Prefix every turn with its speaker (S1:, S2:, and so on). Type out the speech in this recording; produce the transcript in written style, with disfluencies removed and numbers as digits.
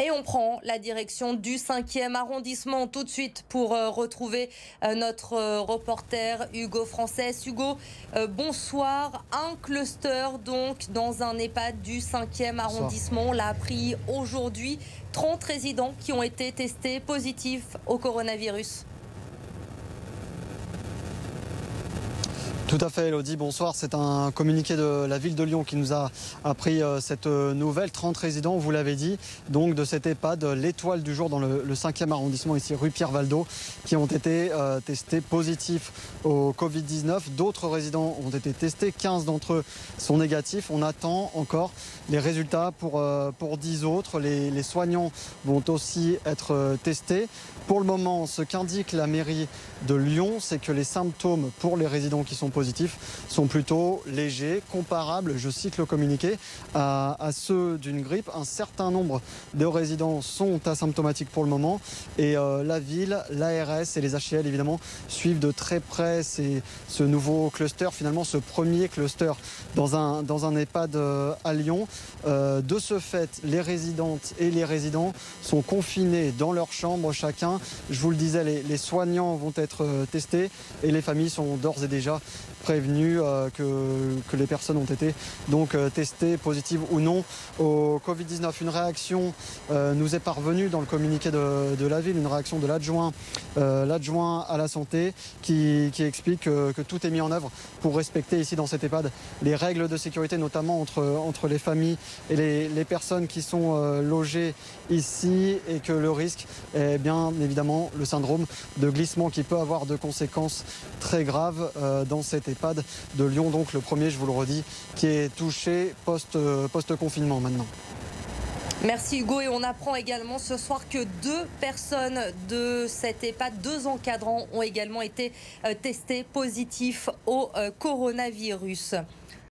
S1: Et on prend la direction du 5e arrondissement tout de suite pour retrouver notre reporter Hugo Frances. Hugo, bonsoir. Un cluster donc dans un EHPAD du 5e arrondissement. On l'a appris aujourd'hui. 30 résidents qui ont été testés positifs au coronavirus.
S2: Tout à fait, Elodie, bonsoir. C'est un communiqué de la ville de Lyon qui nous a appris cette nouvelle. 30 résidents, vous l'avez dit, donc de cet EHPAD, l'étoile du jour dans le 5e arrondissement, ici rue Pierre-Valdo, qui ont été testés positifs au Covid-19. D'autres résidents ont été testés, 15 d'entre eux sont négatifs. On attend encore les résultats pour 10 autres. Les soignants vont aussi être testés. Pour le moment, ce qu'indique la mairie de Lyon, c'est que les symptômes pour les résidents qui sont positifs sont plutôt légers, comparables, je cite le communiqué, à ceux d'une grippe. Un certain nombre de résidents sont asymptomatiques pour le moment et la ville, l'ARS et les HCL évidemment suivent de très près ce nouveau cluster, finalement ce premier cluster dans un EHPAD à Lyon. De ce fait, les résidentes et les résidents sont confinés dans leur chambre chacun. Je vous le disais, les soignants vont être testés et les familles sont d'ores et déjà prévenus que les personnes ont été donc testées positives ou non au Covid-19. Une réaction nous est parvenue dans le communiqué de la ville, une réaction de l'adjoint à la santé qui explique que tout est mis en œuvre pour respecter ici dans cet EHPAD les règles de sécurité, notamment entre les familles et les personnes qui sont logées ici, et que le risque est bien évidemment le syndrome de glissement qui peut avoir de conséquences très graves dans cet EHPAD de Lyon, donc le premier, je vous le redis, qui est touché post-confinement maintenant.
S1: Merci Hugo, et on apprend également ce soir que 2 personnes de cet EHPAD, 2 encadrants ont également été testés positifs au coronavirus.